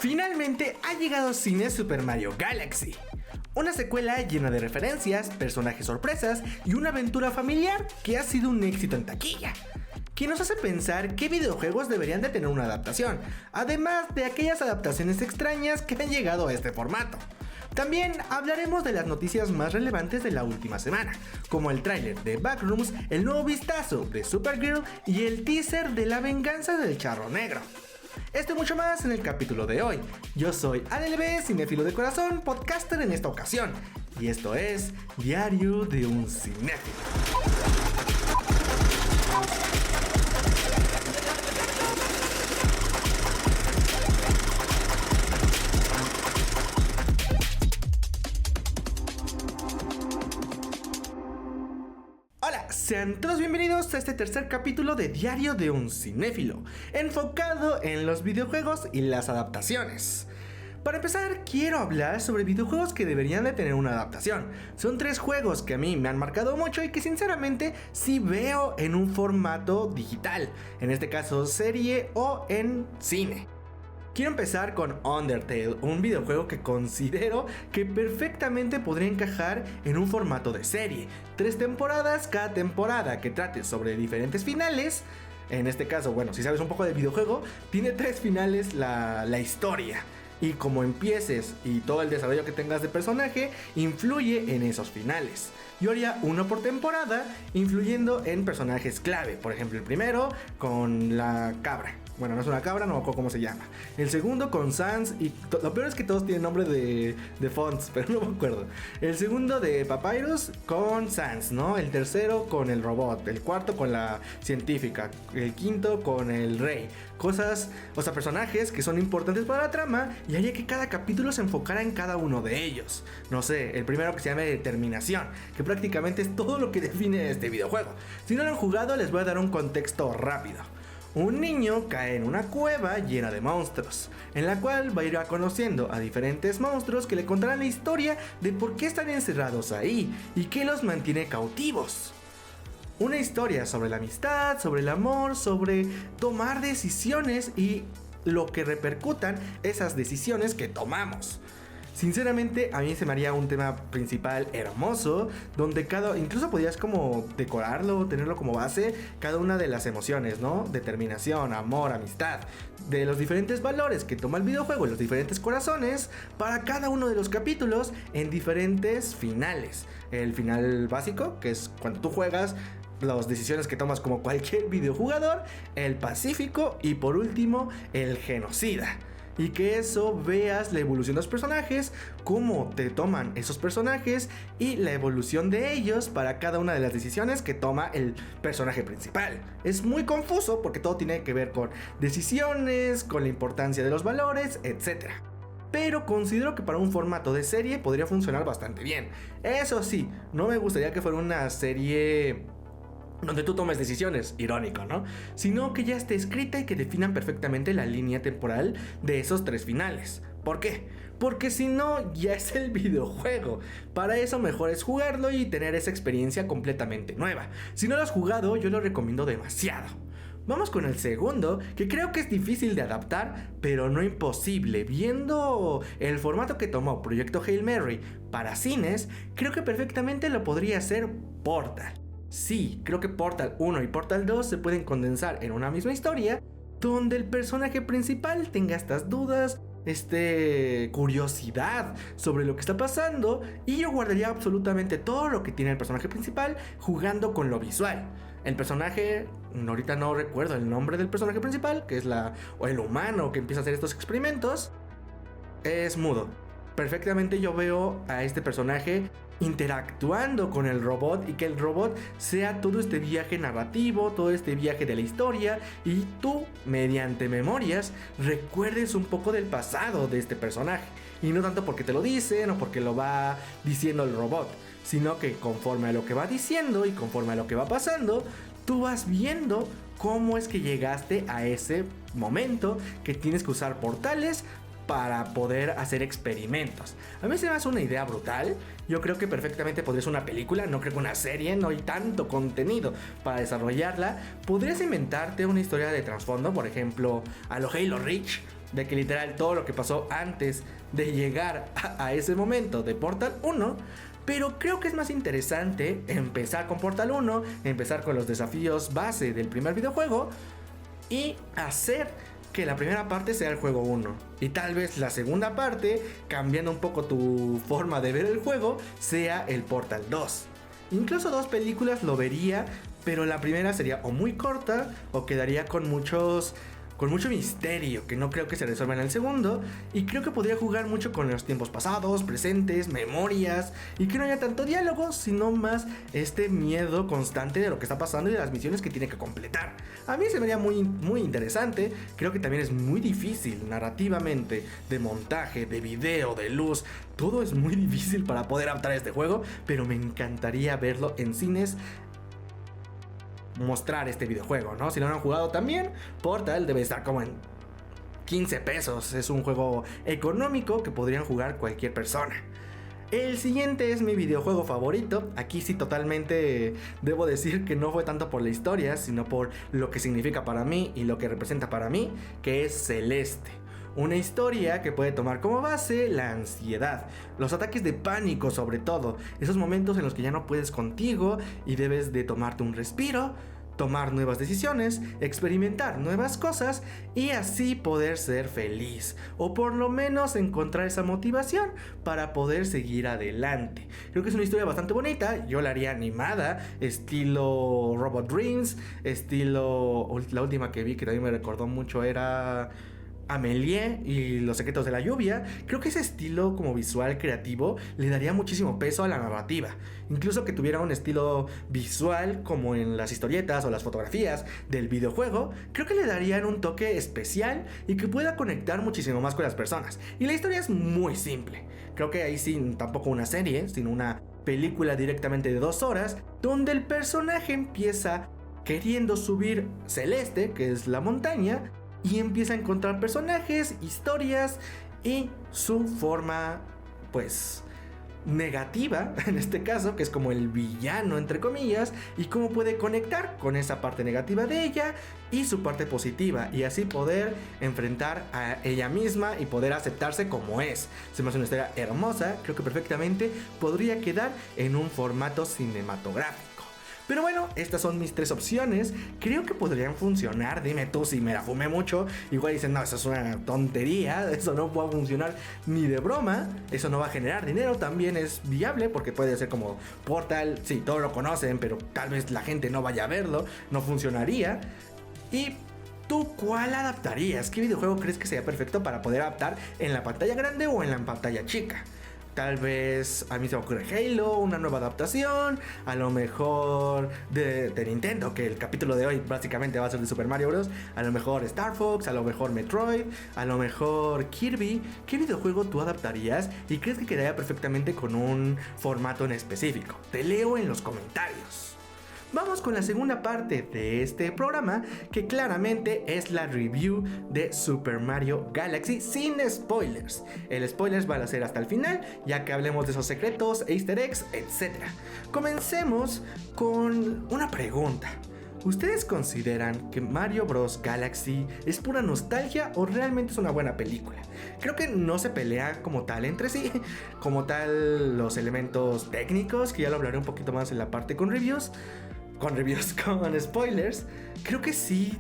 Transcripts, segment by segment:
Finalmente ha llegado a cine Super Mario Galaxy. Una secuela llena de referencias, personajes sorpresas y una aventura familiar que ha sido un éxito en taquilla, que nos hace pensar qué videojuegos deberían de tener una adaptación, además de aquellas adaptaciones extrañas que han llegado a este formato. También hablaremos de las noticias más relevantes de la última semana, como el tráiler de Backrooms, el nuevo vistazo de Supergirl y el teaser de La venganza del charro negro. Esto y mucho más en el capítulo de hoy. Yo soy ALB, cinéfilo de corazón, podcaster en esta ocasión, y esto es Diario de un Cinéfilo. Sean todos bienvenidos a este tercer capítulo de Diario de un Cinéfilo, enfocado en los videojuegos y las adaptaciones. Para empezar, quiero hablar sobre videojuegos que deberían de tener una adaptación. Son 3 juegos que a mí me han marcado mucho y que sinceramente sí veo en un formato digital, en este caso serie o en cine. Quiero empezar con Undertale, un videojuego que considero que perfectamente podría encajar en un formato de serie. 3 temporadas, cada temporada que trate sobre diferentes finales. En este caso, bueno, si sabes un poco del videojuego, tiene 3 finales la historia. Y como empieces y todo el desarrollo que tengas de personaje, influye en esos finales. Yo haría uno por temporada, influyendo en personajes clave. Por ejemplo, el primero con la cabra. Bueno, no es una cabra, no me acuerdo cómo se llama. El segundo con Sans y lo peor es que todos tienen nombre de fonts, pero no me acuerdo. El segundo de Papyrus con Sans, ¿no? El tercero con el robot. El cuarto con la científica. El quinto con el rey. Cosas, o sea, personajes que son importantes para la trama y haría que cada capítulo se enfocara en cada uno de ellos. No sé, el primero que se llama Determinación, que prácticamente es todo lo que define este videojuego. Si no lo han jugado, les voy a dar un contexto rápido. Un niño cae en una cueva llena de monstruos, en la cual va a ir conociendo a diferentes monstruos que le contarán la historia de por qué están encerrados ahí y qué los mantiene cautivos. Una historia sobre la amistad, sobre el amor, sobre tomar decisiones y lo que repercutan esas decisiones que tomamos. Sinceramente, a mí se me haría un tema principal hermoso, donde incluso podías como decorarlo, tenerlo como base, cada una de las emociones, ¿no? Determinación, amor, amistad, de los diferentes valores que toma el videojuego, los diferentes corazones, para cada uno de los capítulos en diferentes finales. El final básico, que es cuando tú juegas, las decisiones que tomas como cualquier videojugador, el pacífico y por último, el genocida. Y que eso veas la evolución de los personajes, cómo te toman esos personajes y la evolución de ellos para cada una de las decisiones que toma el personaje principal. Es muy confuso porque todo tiene que ver con decisiones, con la importancia de los valores, etc. Pero considero que para un formato de serie podría funcionar bastante bien. Eso sí, no me gustaría que fuera una serie donde tú tomes decisiones, irónico, ¿no? Sino que ya esté escrita y que definan perfectamente la línea temporal de esos 3 finales. ¿Por qué? Porque si no, ya es el videojuego. Para eso mejor es jugarlo y tener esa experiencia completamente nueva. Si no lo has jugado, yo lo recomiendo demasiado. Vamos con el segundo, que creo que es difícil de adaptar, pero no imposible. Viendo el formato que tomó Proyecto Hail Mary para cines, creo que perfectamente lo podría hacer Portal. Sí, creo que Portal 1 y Portal 2 se pueden condensar en una misma historia, donde el personaje principal tenga estas dudas, curiosidad sobre lo que está pasando, y yo guardaría absolutamente todo lo que tiene el personaje principal jugando con lo visual. El personaje, ahorita no recuerdo el nombre del personaje principal, que es o el humano que empieza a hacer estos experimentos, es mudo. Perfectamente yo veo a este personaje interactuando con el robot y que el robot sea todo este viaje narrativo, todo este viaje de la historia, y tú, mediante memorias, recuerdes un poco del pasado de este personaje. Y no tanto porque te lo dicen o porque lo va diciendo el robot, sino que conforme a lo que va diciendo y conforme a lo que va pasando, tú vas viendo cómo es que llegaste a ese momento que tienes que usar portales para poder hacer experimentos. A mí se me hace una idea brutal. Yo creo que perfectamente podría ser una película, no creo que una serie, no hay tanto contenido para desarrollarla. Podrías inventarte una historia de trasfondo, por ejemplo, a lo Halo Reach, de que literal todo lo que pasó antes de llegar a ese momento de Portal 1. Pero creo que es más interesante empezar con Portal 1, empezar con los desafíos base del primer videojuego y hacer que la primera parte sea el juego 1. Y tal vez la segunda parte, cambiando un poco tu forma de ver el juego, sea el Portal 2. Incluso 2 películas lo vería, pero la primera sería o muy corta o quedaría con mucho misterio que no creo que se resuelva en el segundo. Y creo que podría jugar mucho con los tiempos pasados, presentes, memorias, y que no haya tanto diálogo, sino más este miedo constante de lo que está pasando y de las misiones que tiene que completar. A mí se me haría muy interesante. Creo que también es muy difícil narrativamente, de montaje, de video, de luz. Todo es muy difícil para poder adaptar este juego, pero me encantaría verlo en cines, mostrar este videojuego, ¿no? Si no lo han jugado también, Portal debe estar como en 15 pesos. Es un juego económico que podrían jugar cualquier persona. El siguiente es mi videojuego favorito. Aquí sí totalmente debo decir que no fue tanto por la historia, sino por lo que significa para mí y lo que representa para mí, que es Celeste. Una historia que puede tomar como base la ansiedad, los ataques de pánico sobre todo, esos momentos en los que ya no puedes contigo y debes de tomarte un respiro, tomar nuevas decisiones, experimentar nuevas cosas y así poder ser feliz, o por lo menos encontrar esa motivación para poder seguir adelante. Creo que es una historia bastante bonita. Yo la haría animada, estilo Robot Dreams, estilo... La última que vi que también me recordó mucho era Amélie y los secretos de la lluvia. Creo que ese estilo como visual creativo le daría muchísimo peso a la narrativa. Incluso que tuviera un estilo visual como en las historietas o las fotografías del videojuego, creo que le darían un toque especial y que pueda conectar muchísimo más con las personas. Y la historia es muy simple. Creo que ahí sí, tampoco una serie, sino una película directamente de 2 horas, donde el personaje empieza queriendo subir Celeste, que es la montaña, y empieza a encontrar personajes, historias y su forma, pues, negativa, en este caso, que es como el villano, entre comillas, y cómo puede conectar con esa parte negativa de ella y su parte positiva, y así poder enfrentar a ella misma y poder aceptarse como es. Se me hace una historia hermosa. Creo que perfectamente podría quedar en un formato cinematográfico. Pero bueno, estas son mis 3 opciones. Creo que podrían funcionar. Dime tú si me la fumé mucho. Igual dicen, no, eso es una tontería, eso no va a funcionar ni de broma, eso no va a generar dinero. También es viable porque puede ser como Portal. Sí, todos lo conocen, pero tal vez la gente no vaya a verlo, no funcionaría. ¿Y tú cuál adaptarías? ¿Qué videojuego crees que sería perfecto para poder adaptar en la pantalla grande o en la pantalla chica? Tal vez a mí se me ocurre Halo, una nueva adaptación, a lo mejor de Nintendo, que el capítulo de hoy básicamente va a ser de Super Mario Bros. A lo mejor Star Fox, a lo mejor Metroid, a lo mejor Kirby. ¿Qué videojuego tú adaptarías y crees que quedaría perfectamente con un formato en específico? Te leo en los comentarios. Vamos con la segunda parte de este programa, que claramente es la review de Super Mario Galaxy sin spoilers. El spoilers van a ser hasta el final, ya que hablemos de esos secretos, easter eggs, etc. Comencemos con una pregunta. ¿Ustedes consideran que Mario Bros. Galaxy es pura nostalgia o realmente es una buena película? Creo que no se pelea como tal entre sí, como tal los elementos técnicos, que ya lo hablaré un poquito más en la parte con spoilers. Creo que sí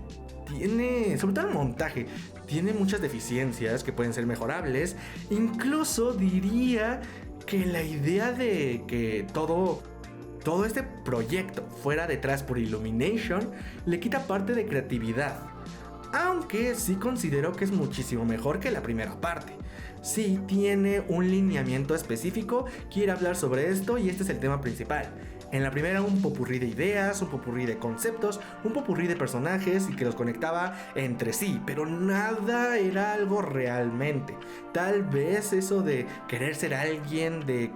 tiene, sobre todo el montaje, tiene muchas deficiencias que pueden ser mejorables. Incluso diría que la idea de que todo este proyecto fuera detrás por Illumination le quita parte de creatividad. Aunque sí considero que es muchísimo mejor que la primera parte. Sí tiene un lineamiento específico, quiere hablar sobre esto y este es el tema principal. En la primera un popurrí de ideas, un popurrí de conceptos, un popurrí de personajes y que los conectaba entre sí, pero nada era algo realmente. Tal vez eso de querer ser alguien, de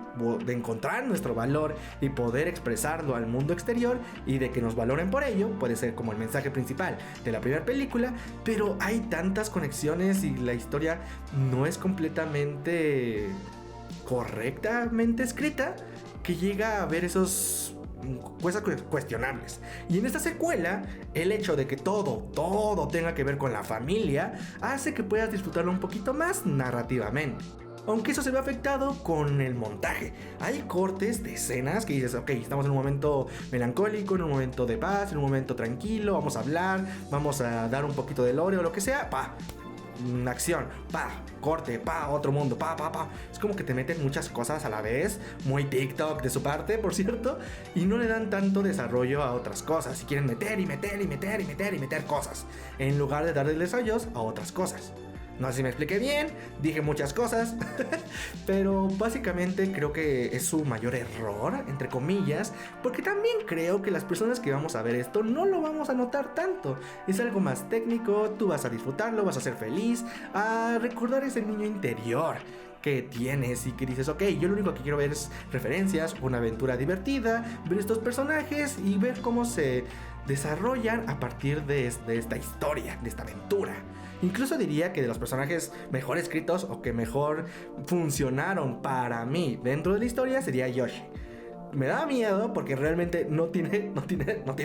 encontrar nuestro valor y poder expresarlo al mundo exterior y de que nos valoren por ello, puede ser como el mensaje principal de la primera película, pero hay tantas conexiones y la historia no es completamente correctamente escrita, que llega a ver esos cosas cuestionables. Y en esta secuela, el hecho de que todo tenga que ver con la familia hace que puedas disfrutarlo un poquito más narrativamente. Aunque eso se ve afectado con el montaje. Hay cortes de escenas que dices, ok, estamos en un momento melancólico, en un momento de paz, en un momento tranquilo, vamos a hablar, vamos a dar un poquito de lore o lo que sea, acción, corte, otro mundo, Es como que te meten muchas cosas a la vez, muy TikTok de su parte, por cierto, y no le dan tanto desarrollo a otras cosas. Y quieren meter cosas, en lugar de darle desarrollos a otras cosas. No sé si me expliqué bien, dije muchas cosas, pero básicamente creo que es su mayor error, entre comillas, porque también creo que las personas que vamos a ver esto no lo vamos a notar tanto. Es algo más técnico, tú vas a disfrutarlo, vas a ser feliz, a recordar ese niño interior que tienes y que dices, ok, yo lo único que quiero ver es referencias, una aventura divertida, ver estos personajes y ver cómo se desarrollan a partir de esta historia, de esta aventura. Incluso diría que de los personajes mejor escritos o que mejor funcionaron para mí dentro de la historia sería Yoshi. Me da miedo porque realmente no tiene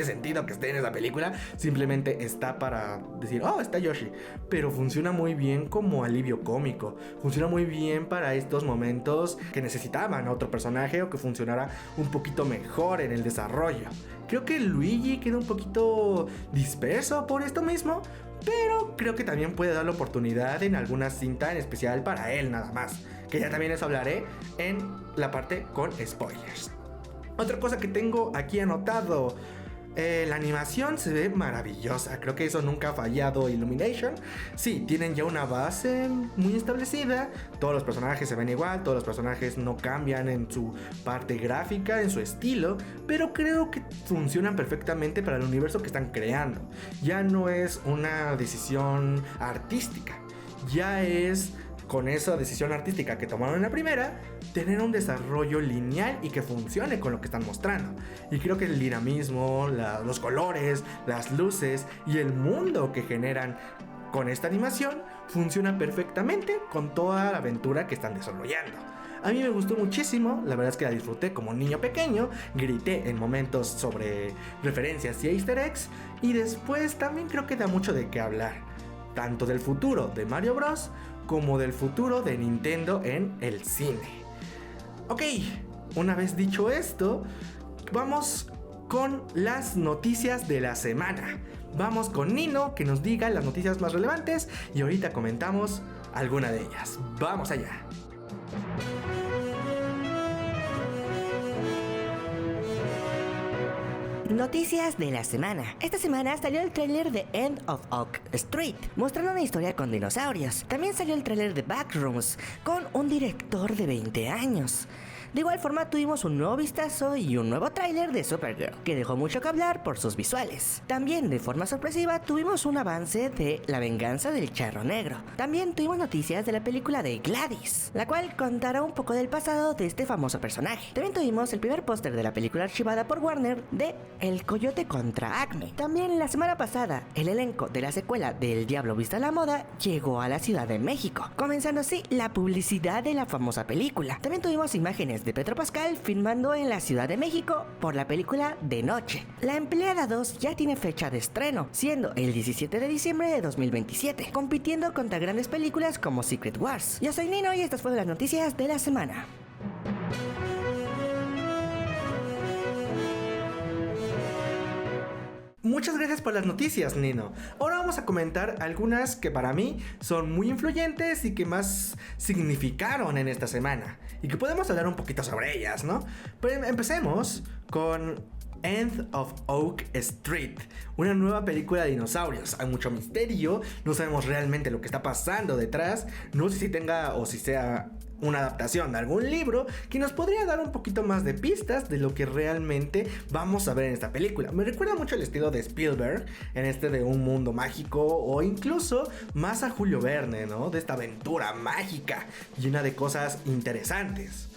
sentido que esté en esa película. Simplemente está para decir, oh, está Yoshi. Pero funciona muy bien como alivio cómico. Funciona muy bien para estos momentos que necesitaban otro personaje o que funcionara un poquito mejor en el desarrollo. Creo que Luigi queda un poquito disperso por esto mismo, pero creo que también puede dar la oportunidad en alguna cinta en especial para él nada más, que ya también eso hablaré en la parte con spoilers. Otra cosa que tengo aquí anotado, la animación se ve maravillosa. Creo que eso nunca ha fallado Illumination. Sí, tienen ya una base muy establecida. Todos los personajes se ven igual, todos los personajes no cambian en su parte gráfica, en su estilo, pero creo que funcionan perfectamente para el universo que están creando. Ya no es una decisión artística, ya es, con esa decisión artística que tomaron en la primera, tener un desarrollo lineal y que funcione con lo que están mostrando. Y creo que el dinamismo, los colores, las luces y el mundo que generan con esta animación funciona perfectamente con toda la aventura que están desarrollando. A mí me gustó muchísimo, la verdad es que la disfruté como niño pequeño, grité en momentos sobre referencias y easter eggs, y después también creo que da mucho de qué hablar, tanto del futuro de Mario Bros. Como del futuro de Nintendo en el cine. Ok, una vez dicho esto, vamos con las noticias de la semana. Vamos con Nino que nos diga las noticias más relevantes y ahorita comentamos alguna de ellas. Vamos allá. Noticias de la semana. Esta semana salió el tráiler de End of Oak Street, mostrando una historia con dinosaurios. También salió el tráiler de Backrooms, con un director de 20 años. De igual forma tuvimos un nuevo vistazo y un nuevo tráiler de Supergirl, que dejó mucho que hablar por sus visuales. También de forma sorpresiva tuvimos un avance de La venganza del Charro Negro. También tuvimos noticias de la película de Gladys, la cual contará un poco del pasado de este famoso personaje. También tuvimos el primer póster de la película archivada por Warner de El Coyote contra Acme. También la semana pasada, el elenco de la secuela de El Diablo Viste a la Moda llegó a la Ciudad de México, comenzando así la publicidad de la famosa película. También tuvimos imágenes de Pedro Pascal filmando en la Ciudad de México por la película De Noche. La Empleada 2 ya tiene fecha de estreno, siendo el 17 de diciembre de 2027, compitiendo contra grandes películas como Secret Wars. Yo soy Nino y estas fueron las noticias de la semana. Muchas gracias por las noticias, Nino. Ahora vamos a comentar algunas que para mí son muy influyentes y que más significaron en esta semana, y que podemos hablar un poquito sobre ellas, ¿no? Pero empecemos con End of Oak Street, una nueva película de dinosaurios. Hay mucho misterio, no sabemos realmente lo que está pasando detrás. No sé si tenga o si sea una adaptación de algún libro que nos podría dar un poquito más de pistas de lo que realmente vamos a ver en esta película. Me recuerda mucho el estilo de Spielberg en este de un mundo mágico, o incluso más a Julio Verne, ¿no? De esta aventura mágica llena de cosas interesantes.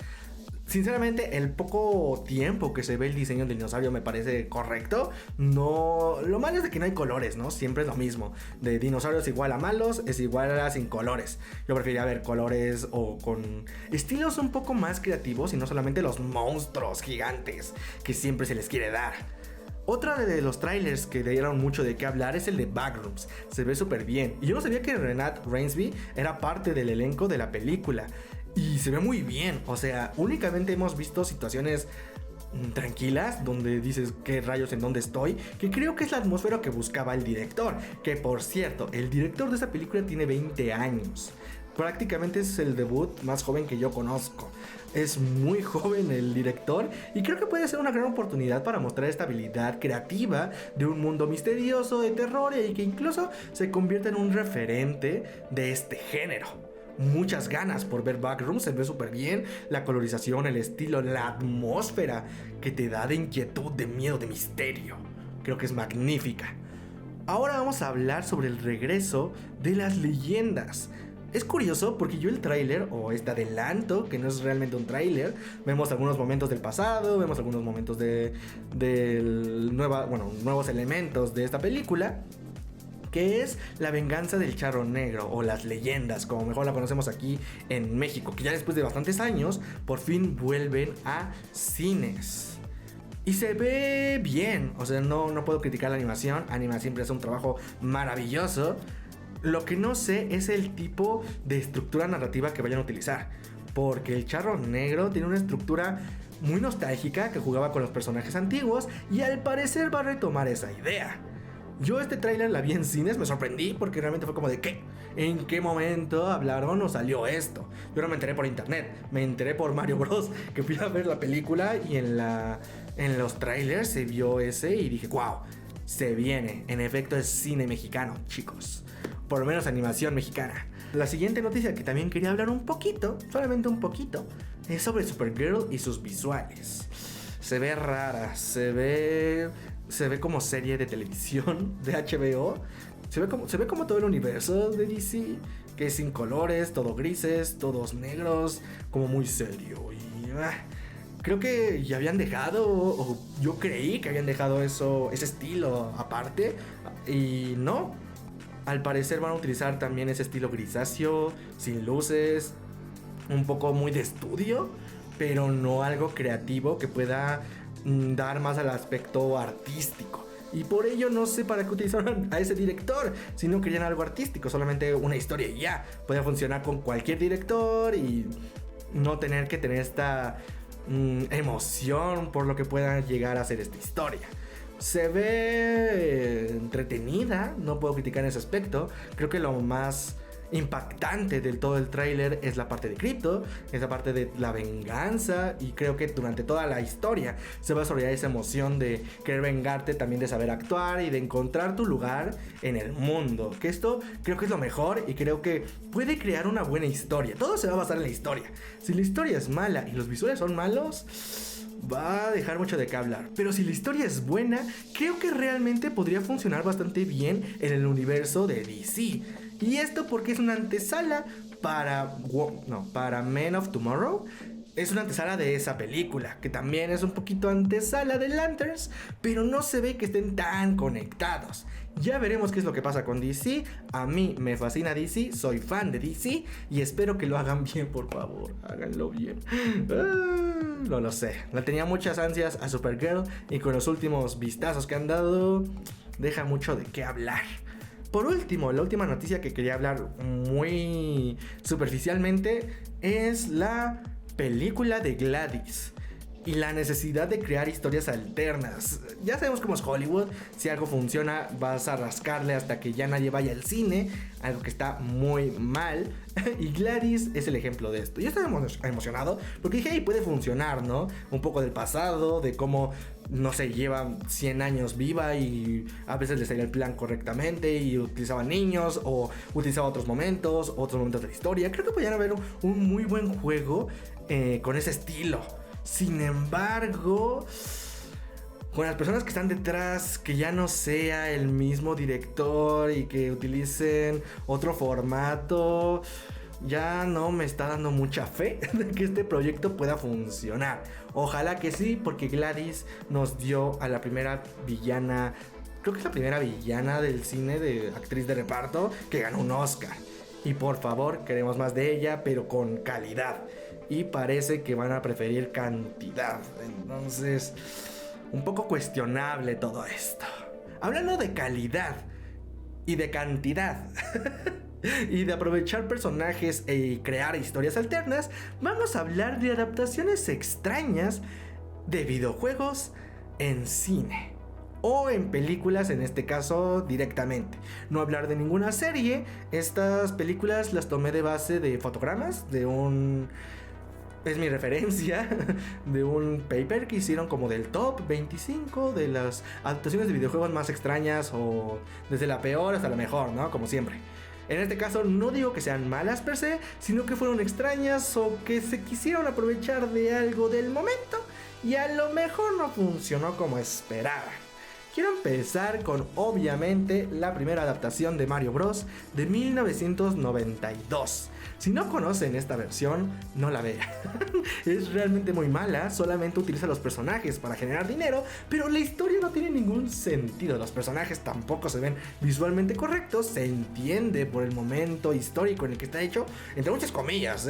Sinceramente, el poco tiempo que se ve el diseño del dinosaurio me parece correcto. No, lo malo es de que no hay colores, ¿no? Siempre es lo mismo. De dinosaurios igual a malos es igual a sin colores. Yo preferiría ver colores o con estilos un poco más creativos y no solamente los monstruos gigantes que siempre se les quiere dar. Otra de los trailers que dieron mucho de qué hablar es el de Backrooms. Se ve súper bien. Y yo no sabía que Renate Reinsve era parte del elenco de la película. Y se ve muy bien. O sea, únicamente hemos visto situaciones tranquilas donde dices qué rayos en dónde estoy, que creo que es la atmósfera que buscaba el director. Que por cierto, el director de esa película tiene 20 años. Prácticamente es el debut más joven que yo conozco. Es muy joven el director y creo que puede ser una gran oportunidad para mostrar esta habilidad creativa de un mundo misterioso de terror y que incluso se convierta en un referente de este género. Muchas ganas por ver Backrooms, se ve súper bien. La colorización, el estilo, la atmósfera que te da de inquietud, de miedo, de misterio. Creo que es magnífica. Ahora vamos a hablar sobre el regreso de las leyendas. Es curioso porque yo el tráiler, o este adelanto, que no es realmente un tráiler, vemos algunos momentos del pasado, vemos algunos momentos nuevos elementos de esta película, que es la venganza del charro negro, o las leyendas, como mejor la conocemos aquí en México, que ya después de bastantes años, por fin vuelven a cines. Y se ve bien, o sea, no puedo criticar la animación, Anima siempre hace un trabajo maravilloso. Lo que no sé es el tipo de estructura narrativa que vayan a utilizar, porque el charro negro tiene una estructura muy nostálgica que jugaba con los personajes antiguos y al parecer va a retomar esa idea. Yo este tráiler la vi en cines, me sorprendí porque realmente fue como de ¿qué? ¿En qué momento hablaron o salió esto? Yo no me enteré por internet, me enteré por Mario Bros, que fui a ver la película y en los trailers se vio ese y dije wow, se viene, en efecto es cine mexicano, chicos. Por lo menos animación mexicana. La siguiente noticia que también quería hablar un poquito, solamente un poquito, es sobre Supergirl y sus visuales. Se ve rara, se ve como serie de televisión de HBO. Se ve como todo el universo de DC, que es sin colores, todo grises, todos negros, como muy serio. Y creo que ya habían dejado, o yo creí que habían dejado ese estilo aparte, y no. Al parecer van a utilizar también ese estilo grisáceo, sin luces, un poco muy de estudio, pero no algo creativo que pueda dar más al aspecto artístico. Y por ello no sé para qué utilizaron a ese director, si no querían algo artístico, solamente una historia y ya. Puede funcionar con cualquier director y no tener que tener esta emoción por lo que pueda llegar a ser esta historia. Se ve entretenida, no puedo criticar en ese aspecto. Creo que lo más impactante del todo el tráiler es la parte de Krypto, es la parte de la venganza, y creo que durante toda la historia se va a desarrollar esa emoción de querer vengarte, también de saber actuar y de encontrar tu lugar en el mundo, que esto creo que es lo mejor y creo que puede crear una buena historia. Todo se va a basar en la historia. Si la historia es mala y los visuales son malos, va a dejar mucho de qué hablar. Pero si la historia es buena, creo que realmente podría funcionar bastante bien en el universo de DC. Y esto porque es una antesala para Men of Tomorrow. Es una antesala de esa película, que también es un poquito antesala de Lanterns, pero no se ve que estén tan conectados. Ya veremos qué es lo que pasa con DC. A mí me fascina DC, soy fan de DC y espero que lo hagan bien, por favor, háganlo bien. No lo sé, le tenía muchas ansias a Supergirl y con los últimos vistazos que han dado, deja mucho de qué hablar. Por último, la última noticia que quería hablar muy superficialmente es la película de Gladys y la necesidad de crear historias alternas. Ya sabemos cómo es Hollywood, si algo funciona vas a rascarle hasta que ya nadie vaya al cine, algo que está muy mal. Y Gladys es el ejemplo de esto. Yo estaba emocionado porque dije, hey, puede funcionar, ¿no? Un poco del pasado, de cómo, no sé, lleva 100 años viva y a veces le salía el plan correctamente y utilizaba niños o utilizaba otros momentos de la historia. Creo que podrían haber un muy buen juego con ese estilo. Sin embargo, con las personas que están detrás, que ya no sea el mismo director y que utilicen otro formato, ya no me está dando mucha fe de que este proyecto pueda funcionar. Ojalá que sí, porque Gladys nos dio a la primera villana, creo que es la primera villana del cine de actriz de reparto que ganó un Oscar. Y por favor, queremos más de ella, pero con calidad. Y parece que van a preferir cantidad. Entonces, un poco cuestionable todo esto. Hablando de calidad y de cantidad y de aprovechar personajes y crear historias alternas, vamos a hablar de adaptaciones extrañas de videojuegos en cine o en películas, en este caso directamente. No hablar de ninguna serie. Estas películas las tomé de base de fotogramas de un... Es mi referencia de un paper que hicieron como del top 25 de las adaptaciones de videojuegos más extrañas, o desde la peor hasta la mejor, ¿no? Como siempre. En este caso no digo que sean malas per se, sino que fueron extrañas o que se quisieron aprovechar de algo del momento y a lo mejor no funcionó como esperaban. Quiero empezar con, obviamente, la primera adaptación de Mario Bros. De 1992. Si no conocen esta versión, no la vean. Es realmente muy mala, solamente utiliza los personajes para generar dinero, pero la historia no tiene ningún sentido. Los personajes tampoco se ven visualmente correctos, se entiende por el momento histórico en el que está hecho, entre muchas comillas,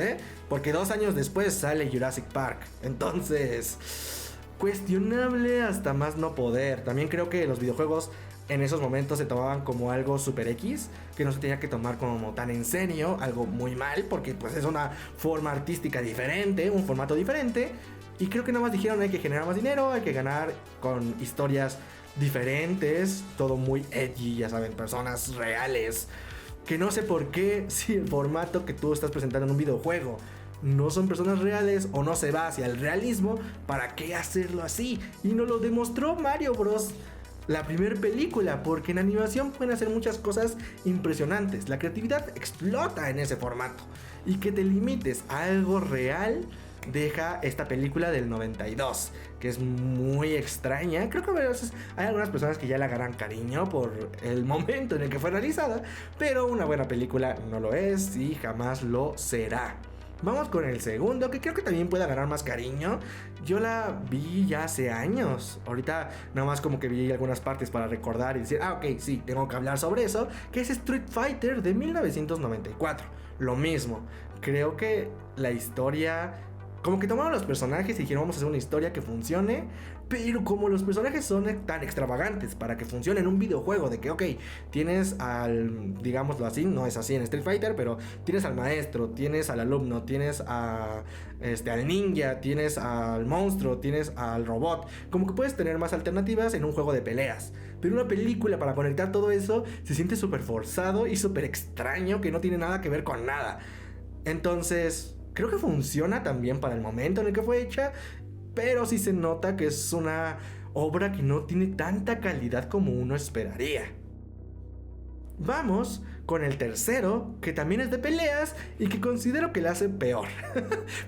porque 2 años después sale Jurassic Park. Entonces... cuestionable hasta más no poder. También creo que los videojuegos en esos momentos se tomaban como algo super X, que no se tenía que tomar como tan en serio, algo muy mal, porque pues es una forma artística diferente, un formato diferente, y creo que nada más dijeron hay que generar más dinero, hay que ganar con historias diferentes, todo muy edgy, ya saben, personas reales, que no sé por qué si el formato que tú estás presentando en un videojuego no son personas reales o no se va hacia el realismo, ¿para qué hacerlo así? Y nos lo demostró Mario Bros. La primera película, porque en animación pueden hacer muchas cosas impresionantes. La creatividad explota en ese formato. Y que te limites a algo real deja esta película del 92, que es muy extraña. Creo que a veces hay algunas personas que ya le agarran cariño por el momento en el que fue realizada, pero una buena película no lo es y jamás lo será. Vamos con el segundo, que creo que también puede agarrar más cariño. Yo la vi ya hace años. Ahorita nada más como que vi algunas partes para recordar y decir, ok, sí, tengo que hablar sobre eso. Que es Street Fighter de 1994. Lo mismo, creo que la historia... como que tomaron los personajes y dijeron vamos a hacer una historia que funcione, pero como los personajes son tan extravagantes para que funcione en un videojuego, de que ok, tienes al, digámoslo así, no es así en Street Fighter, pero tienes al maestro, tienes al alumno, tienes al ninja, tienes al monstruo, tienes al robot, como que puedes tener más alternativas en un juego de peleas. Pero una película para conectar todo eso se siente súper forzado y súper extraño, que no tiene nada que ver con nada. Entonces... creo que funciona también para el momento en el que fue hecha, pero sí se nota que es una obra que no tiene tanta calidad como uno esperaría. Vamos con el tercero, que también es de peleas y que considero que la hace peor.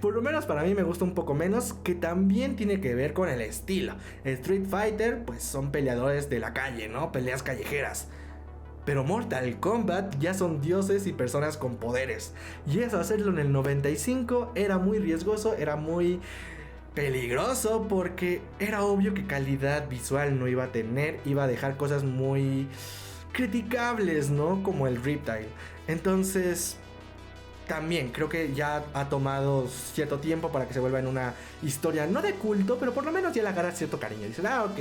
Por lo menos para mí me gusta un poco menos, que también tiene que ver con el estilo. Street Fighter, pues son peleadores de la calle, ¿no? Peleas callejeras. Pero Mortal Kombat ya son dioses y personas con poderes. Y eso, hacerlo en el 95 era muy riesgoso, era muy peligroso, porque era obvio que calidad visual no iba a tener, iba a dejar cosas muy criticables, ¿no? Como el Riptide. Entonces... también creo que ya ha tomado cierto tiempo para que se vuelva en una historia, no de culto, pero por lo menos ya le agarra cierto cariño. Dicen, ok,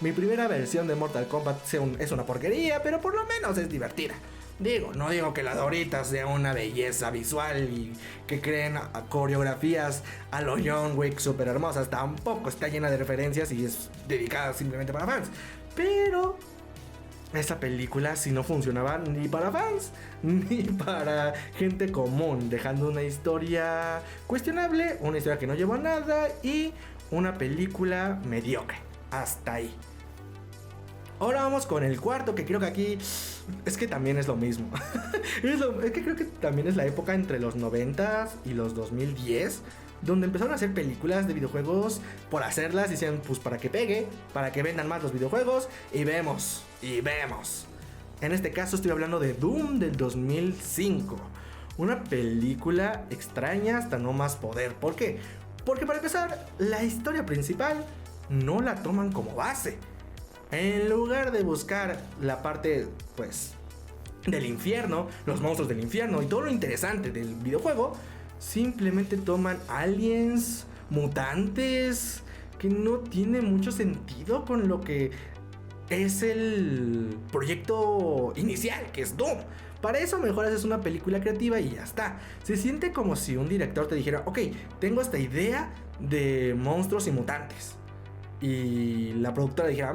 mi primera versión de Mortal Kombat es una porquería, pero por lo menos es divertida. No digo que la de ahorita sea una belleza visual y que creen coreografías a lo John Wick super hermosas. Tampoco está llena de referencias y es dedicada simplemente para fans. Pero... esta película sí no funcionaba ni para fans ni para gente común, dejando una historia cuestionable, una historia que no llevó a nada y una película mediocre. Hasta ahí. Ahora vamos con el cuarto, que creo que aquí es que también es lo mismo. Es que creo que también es la época entre los 90 y los 2010, donde empezaron a hacer películas de videojuegos por hacerlas. Decían, pues para que pegue, para que vendan más los videojuegos. Y vemos. En este caso estoy hablando de Doom del 2005. una película extraña hasta no más poder. ¿Por qué? Porque para empezar, la historia principal no la toman como base. En lugar de buscar la parte, pues, del infierno, los monstruos del infierno y todo lo interesante del videojuego, simplemente toman aliens, mutantes, que no tiene mucho sentido con lo que es el proyecto inicial, que es Doom. Para eso mejor haces una película creativa y ya está. Se siente como si un director te dijera, ok, tengo esta idea de monstruos y mutantes, y la productora dijera,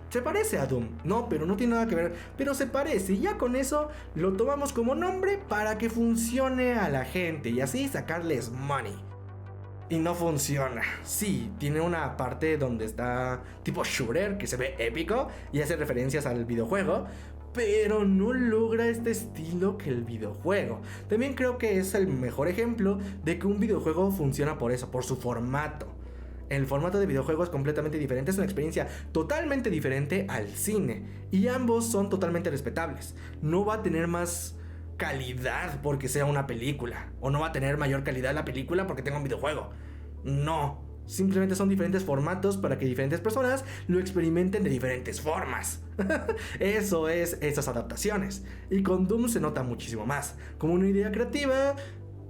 se parece a Doom. No, pero no tiene nada que ver, pero se parece, y ya con eso lo tomamos como nombre para que funcione a la gente y así sacarles money. Y no funciona. Sí, tiene una parte donde está tipo shooter, que se ve épico y hace referencias al videojuego, pero no logra este estilo que el videojuego. También creo que es el mejor ejemplo de que un videojuego funciona por eso, por su formato. El formato de videojuego es completamente diferente, es una experiencia totalmente diferente al cine, y ambos son totalmente respetables. No va a tener más calidad porque sea una película, o no va a tener mayor calidad la película porque tenga un videojuego. No, simplemente son diferentes formatos para que diferentes personas lo experimenten de diferentes formas. Eso es esas adaptaciones, y con Doom se nota muchísimo más. Como una idea creativa,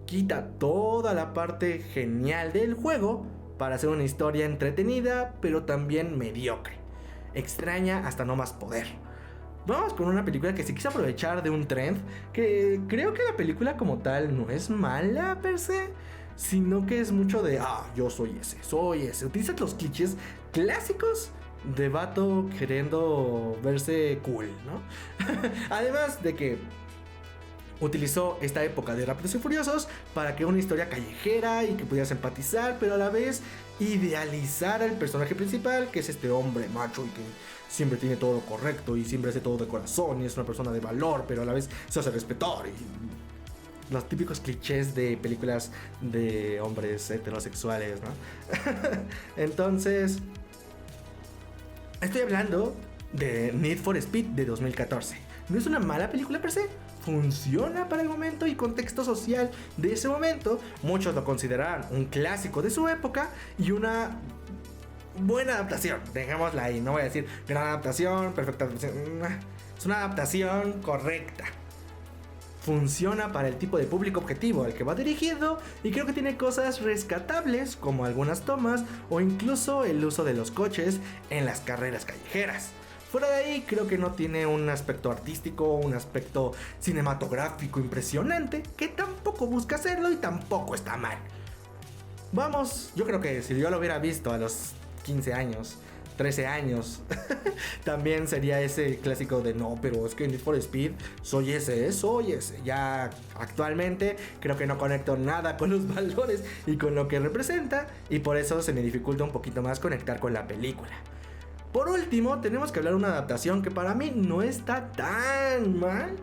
quita toda la parte genial del juego para hacer una historia entretenida, pero también mediocre, extraña hasta no más poder. Vamos con una película que se quiso aprovechar de un trend, que creo que la película como tal no es mala per se, sino que es mucho de, yo soy ese. Utiliza los clichés clásicos de vato queriendo verse cool, ¿no? Además de que utilizó esta época de Rápidos y Furiosos para crear una historia callejera y que pudieras empatizar, pero a la vez idealizar al personaje principal, que es este hombre macho y que siempre tiene todo lo correcto y siempre hace todo de corazón y es una persona de valor, pero a la vez se hace respetar, y los típicos clichés de películas de hombres heterosexuales, ¿no? Entonces, estoy hablando de Need for Speed de 2014. No es una mala película per se, funciona para el momento y contexto social de ese momento. Muchos lo considerarán un clásico de su época y una buena adaptación, dejémosla ahí. No voy a decir gran adaptación, perfecta adaptación. Es una adaptación correcta. Funciona para el tipo de público objetivo al que va dirigido, y creo que tiene cosas rescatables como algunas tomas o incluso el uso de los coches en las carreras callejeras. Fuera de ahí, creo que no tiene un aspecto artístico, un aspecto cinematográfico impresionante, que tampoco busca hacerlo y tampoco está mal. Vamos, yo creo que si yo lo hubiera visto a los 15 años, 13 años, también sería ese clásico de no, pero es que Need for Speed, soy ese. Ya actualmente creo que no conecto nada con los valores y con lo que representa, y por eso se me dificulta un poquito más conectar con la película. Por último, tenemos que hablar de una adaptación que para mí no está tan mal,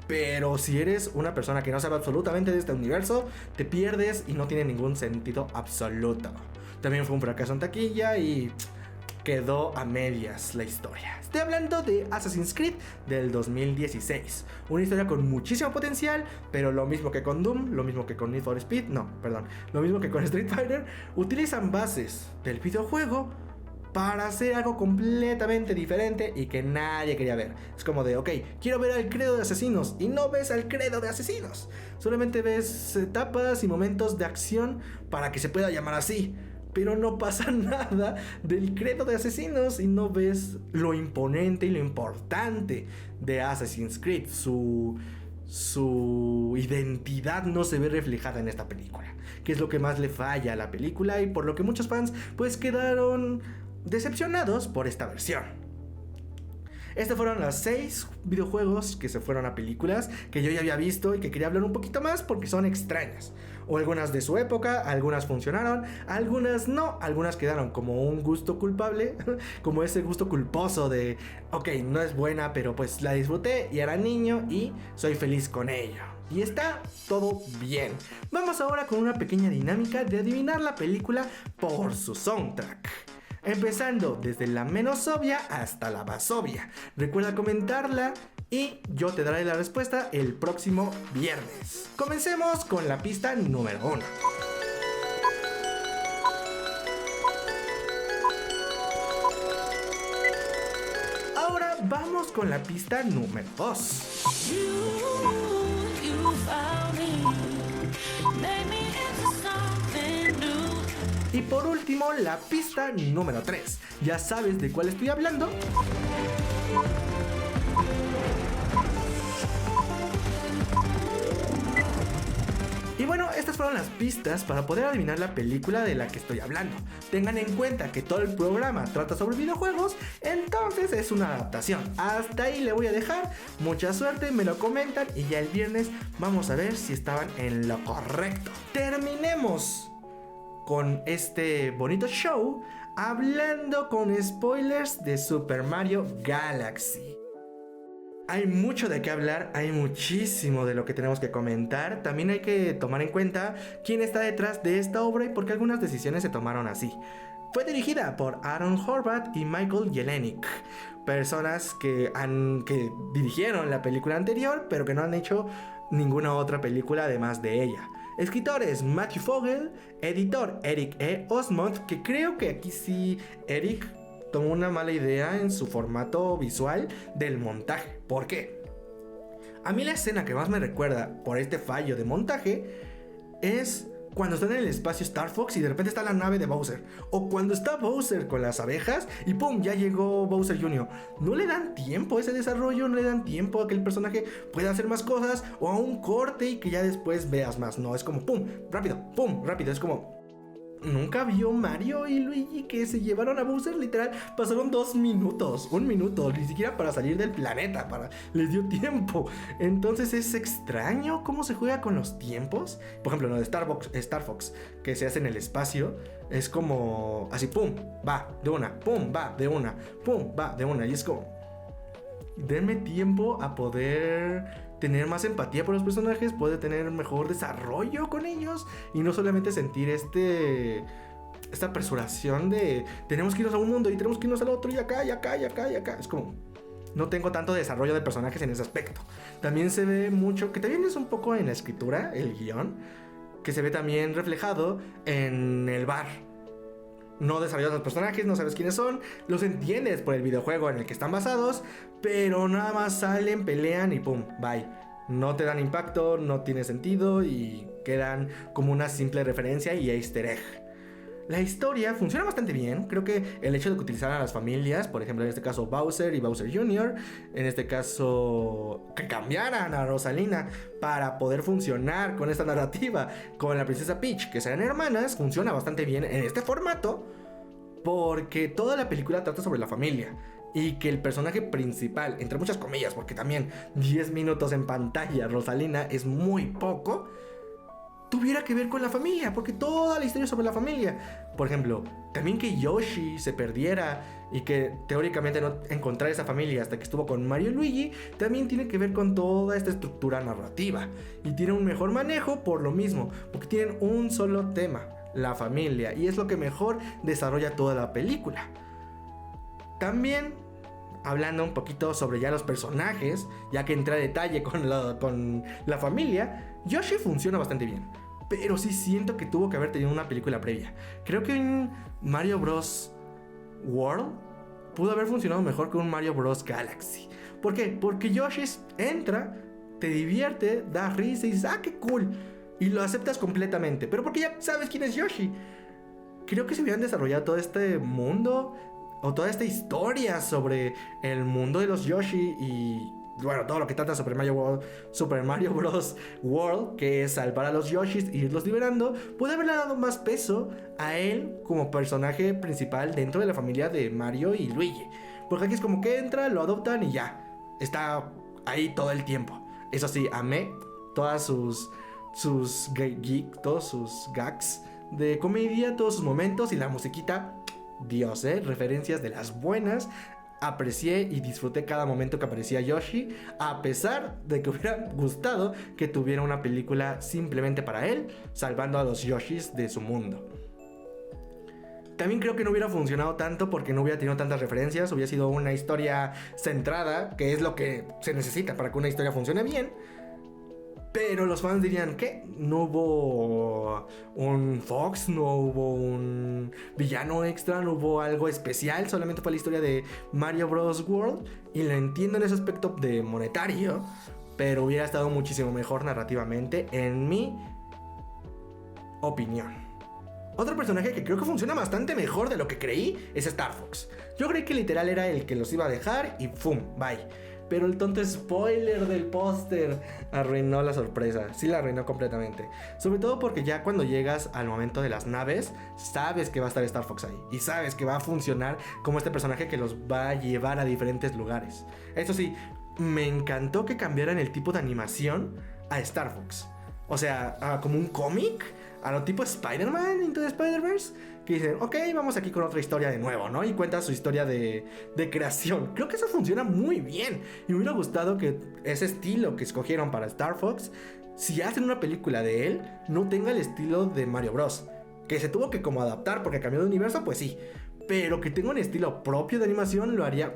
pero si eres una persona que no sabe absolutamente de este universo, te pierdes y no tiene ningún sentido absoluto. También fue un fracaso en taquilla y quedó a medias la historia. Estoy hablando de Assassin's Creed del 2016. Una historia con muchísimo potencial, pero lo mismo que con Doom, lo mismo que con Need for Speed, lo mismo que con Street Fighter, utilizan bases del videojuego para hacer algo completamente diferente y que nadie quería ver. Es como de, ok, quiero ver al credo de asesinos, y no ves al credo de asesinos. Solamente ves etapas y momentos de acción para que se pueda llamar así, pero no pasa nada del credo de asesinos y no ves lo imponente y lo importante de Assassin's Creed. Su identidad no se ve reflejada en esta película, que es lo que más le falla a la película y por lo que muchos fans pues quedaron decepcionados por esta versión. Estos fueron los 6 videojuegos que se fueron a películas que yo ya había visto y que quería hablar un poquito más porque son extrañas. O algunas de su época, algunas funcionaron, algunas no, algunas quedaron como un gusto culpable, como ese gusto culposo de, ok, no es buena, pero pues la disfruté y era niño y soy feliz con ello. Y está todo bien. Vamos ahora con una pequeña dinámica de adivinar la película por su soundtrack. Empezando desde la menos obvia hasta la más obvia. Recuerda comentarla y yo te daré la respuesta el próximo viernes. Comencemos con la pista número 1. Ahora vamos con la pista número 2. Y por último, la pista número 3. ¿Ya sabes de cuál estoy hablando? Y bueno, estas fueron las pistas para poder adivinar la película de la que estoy hablando. Tengan en cuenta que todo el programa trata sobre videojuegos, entonces es una adaptación. Hasta ahí le voy a dejar. Mucha suerte, me lo comentan y ya el viernes vamos a ver si estaban en lo correcto. Terminemos con este bonito show hablando con spoilers de Super Mario Galaxy. Hay mucho de qué hablar, hay muchísimo de lo que tenemos que comentar. También hay que tomar en cuenta quién está detrás de esta obra y por qué algunas decisiones se tomaron así. Fue dirigida por Aaron Horvath y Michael Jelenic, personas que dirigieron la película anterior, pero que no han hecho ninguna otra película además de ella. Escritores Matthew Fogel, editor Eric E. Osmond, que creo que aquí sí Eric tomó una mala idea en su formato visual del montaje. ¿Por qué? A mí la escena que más me recuerda por este fallo de montaje es cuando están en el espacio Star Fox y de repente está la nave de Bowser, o cuando está Bowser con las abejas y ¡pum! Ya llegó Bowser Jr. No le dan tiempo a ese desarrollo, no le dan tiempo a que el personaje pueda hacer más cosas o a un corte y que ya después veas más. No, es como ¡pum! Rápido, es como... Nunca vio Mario y Luigi que se llevaron a Bowser, literal, pasaron 2 minutos, 1 minuto, ni siquiera para salir del planeta, les dio tiempo. Entonces es extraño cómo se juega con los tiempos. Por ejemplo, lo de Star Fox, que se hace en el espacio, es como así, pum, va de una, pum, va de una, pum, va de una. Y es como, denme tiempo a poder tener más empatía por los personajes, poder tener mejor desarrollo con ellos y no solamente sentir esta apresuración de tenemos que irnos a un mundo y tenemos que irnos al otro y acá. Es como, no tengo tanto desarrollo de personajes en ese aspecto. También se ve mucho, que también es un poco en la escritura, el guión, que se ve también reflejado en el bar. No desarrollas los personajes, no sabes quiénes son, los entiendes por el videojuego en el que están basados, pero nada más salen, pelean y pum, bye. No te dan impacto, no tiene sentido y quedan como una simple referencia y easter egg. La historia funciona bastante bien. Creo que el hecho de que utilizaran a las familias, por ejemplo en este caso Bowser y Bowser Jr., en este caso que cambiaran a Rosalina para poder funcionar con esta narrativa con la princesa Peach, que sean hermanas, funciona bastante bien en este formato, porque toda la película trata sobre la familia y que el personaje principal, entre muchas comillas, porque también 10 minutos en pantalla Rosalina es muy poco, tuviera que ver con la familia, porque toda la historia es sobre la familia. Por ejemplo, también que Yoshi se perdiera y que teóricamente no encontrara esa familia hasta que estuvo con Mario y Luigi, también tiene que ver con toda esta estructura narrativa y tiene un mejor manejo por lo mismo, porque tienen un solo tema, la familia, y es lo que mejor desarrolla toda la película. También hablando un poquito sobre ya los personajes, ya que entré a detalle con la familia, Yoshi funciona bastante bien, pero sí siento que tuvo que haber tenido una película previa. Creo que en Mario Bros. World pudo haber funcionado mejor que un Mario Bros. Galaxy. ¿Por qué? Porque Yoshi entra, te divierte, da risa y dices, ¡ah, qué cool! Y lo aceptas completamente, pero porque ya sabes quién es Yoshi. Creo que si hubieran desarrollado todo este mundo o toda esta historia sobre el mundo de los Yoshi y bueno, todo lo que trata Super Mario Bros. World, que es salvar a los Yoshis e irlos liberando, puede haberle dado más peso a él como personaje principal dentro de la familia de Mario y Luigi. Porque aquí es como que entra, lo adoptan y ya, está ahí todo el tiempo. Eso sí, amé todas sus todos sus gags de comedia, todos sus momentos y la musiquita. Dios, referencias de las buenas. Aprecié y disfruté cada momento que aparecía Yoshi, a pesar de que hubiera gustado que tuviera una película simplemente para él, salvando a los Yoshis de su mundo. También creo que no hubiera funcionado tanto porque no hubiera tenido tantas referencias. Hubiera sido una historia centrada, que es lo que se necesita para que una historia funcione bien. Pero los fans dirían, ¿qué? No hubo un Fox, no hubo un villano extra, no hubo algo especial. Solamente fue la historia de Mario Bros. World. Y lo entiendo en ese aspecto de monetario, pero hubiera estado muchísimo mejor narrativamente, en mi opinión. Otro personaje que creo que funciona bastante mejor de lo que creí es Star Fox. Yo creí que literal era el que los iba a dejar y ¡pum! Bye. Pero el tonto spoiler del póster arruinó la sorpresa. Sí la arruinó completamente. Sobre todo porque ya cuando llegas al momento de las naves, sabes que va a estar Star Fox ahí. Y sabes que va a funcionar como este personaje que los va a llevar a diferentes lugares. Eso sí, me encantó que cambiaran el tipo de animación a Star Fox. O sea, como un cómic, a lo tipo Spider-Man Into the Spider-Verse, que dicen, ok, vamos aquí con otra historia de nuevo, ¿no? Y cuenta su historia de creación. Creo que eso funciona muy bien. Y me hubiera gustado que ese estilo que escogieron para Star Fox, si hacen una película de él, no tenga el estilo de Mario Bros. Que se tuvo que como adaptar porque cambió de universo, pues sí. Pero que tenga un estilo propio de animación lo haría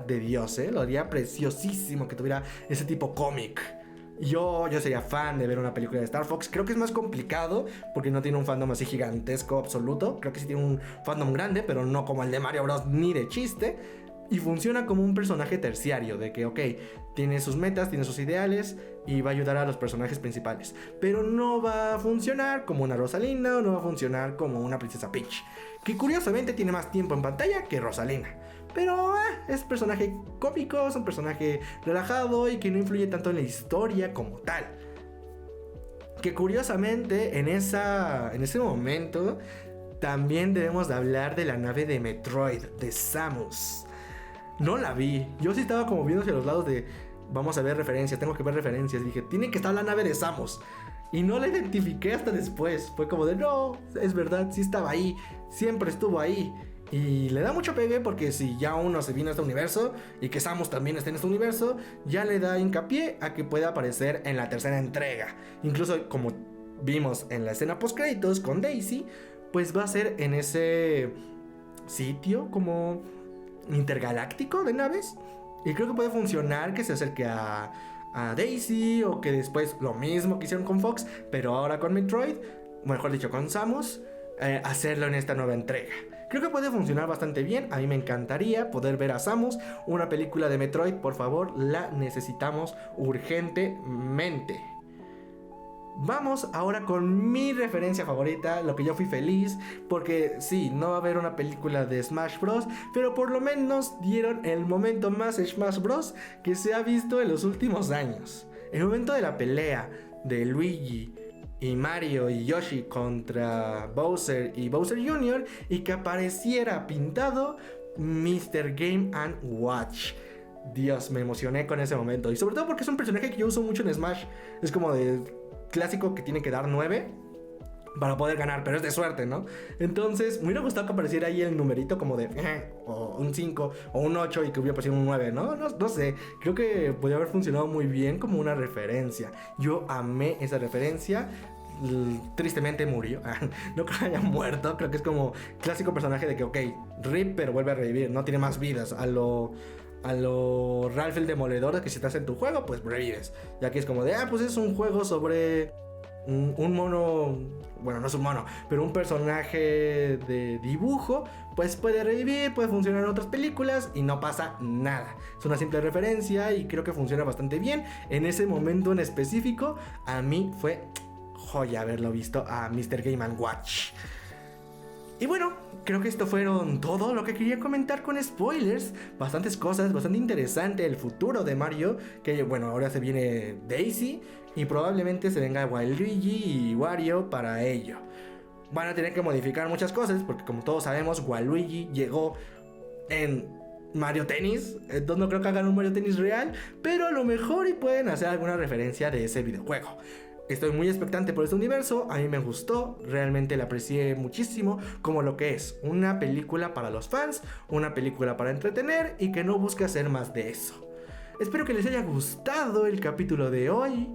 de Dios, ¿eh? Lo haría preciosísimo que tuviera ese tipo cómic. Yo sería fan de ver una película de Star Fox. Creo que es más complicado porque no tiene un fandom así gigantesco absoluto. Creo que sí tiene un fandom grande, pero no como el de Mario Bros. Ni de chiste. Y funciona como un personaje terciario, de que, ok, tiene sus metas, tiene sus ideales y va a ayudar a los personajes principales. Pero no va a funcionar como una Rosalina o no va a funcionar como una Princesa Peach, que curiosamente tiene más tiempo en pantalla que Rosalina. Pero es personaje cómico, es un personaje relajado y que no influye tanto en la historia como tal. Que curiosamente en ese momento también debemos de hablar de la nave de Metroid, de Samus. No la vi, yo sí estaba como viendo hacia los lados de vamos a ver referencias, tengo que ver referencias. Dije, tiene que estar la nave de Samus. Y no la identifiqué hasta después. Fue como de, no, es verdad, sí estaba ahí, siempre estuvo ahí. Y le da mucho pegue porque si ya uno se vino a este universo y que Samus también está en este universo, ya le da hincapié a que pueda aparecer en la tercera entrega. Incluso como vimos en la escena post créditos con Daisy, pues va a ser en ese sitio como intergaláctico de naves. Y creo que puede funcionar que se acerque a Daisy, o que después lo mismo que hicieron con Fox, pero ahora con Metroid, mejor dicho con Samus, hacerlo en esta nueva entrega. Creo que puede funcionar bastante bien. A mí me encantaría poder ver a Samus. Una película de Metroid, por favor, la necesitamos urgentemente. Vamos ahora con mi referencia favorita, lo que yo fui feliz, porque sí, no va a haber una película de Smash Bros, pero por lo menos dieron el momento más Smash Bros que se ha visto en los últimos años. El momento de la pelea de Luigi y Mario y Yoshi contra Bowser y Bowser Jr. y que apareciera pintado Mr. Game & Watch. Dios, me emocioné con ese momento. Y sobre todo porque es un personaje que yo uso mucho en Smash. Es como de clásico que tiene que dar 9 para poder ganar, pero es de suerte, ¿no? Entonces me hubiera gustado que apareciera ahí el numerito como de o un 5 o un 8 y que hubiera aparecido un 9, ¿no? No sé, creo que podría haber funcionado muy bien como una referencia. Yo amé esa referencia. Tristemente murió. No creo que haya muerto. Creo que es como clásico personaje de que, ok, rip, pero vuelve a revivir, no tiene más vidas. A lo Ralph el Demoledor, que si estás en tu juego, pues revives. Y aquí es como de, pues es un juego sobre un mono. Bueno, no es un mono, pero un personaje de dibujo. Pues puede revivir, puede funcionar en otras películas y no pasa nada. Es una simple referencia y creo que funciona bastante bien. En ese momento en específico, a mí fue joya haberlo visto a Mr. Game & Watch. Y bueno, creo que esto fueron todo lo que quería comentar con spoilers. Bastantes cosas, bastante interesante el futuro de Mario. Que bueno, ahora se viene Daisy y probablemente se venga Waluigi y Wario para ello. Van a tener que modificar muchas cosas porque como todos sabemos, Waluigi llegó en Mario Tennis. Entonces no creo que hagan un Mario Tennis real, pero a lo mejor y pueden hacer alguna referencia de ese videojuego. Estoy muy expectante por este universo, a mí me gustó, realmente la aprecié muchísimo como lo que es una película para los fans, una película para entretener y que no busca hacer más de eso. Espero que les haya gustado el capítulo de hoy.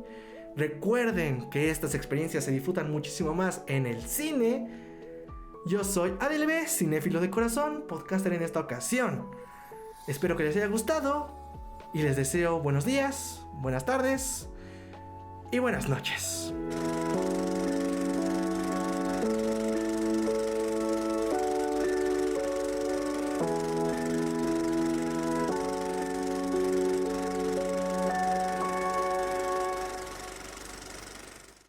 Recuerden que estas experiencias se disfrutan muchísimo más en el cine. Yo soy ADLB, cinéfilo de corazón, podcaster en esta ocasión. Espero que les haya gustado y les deseo buenos días, buenas tardes y buenas noches.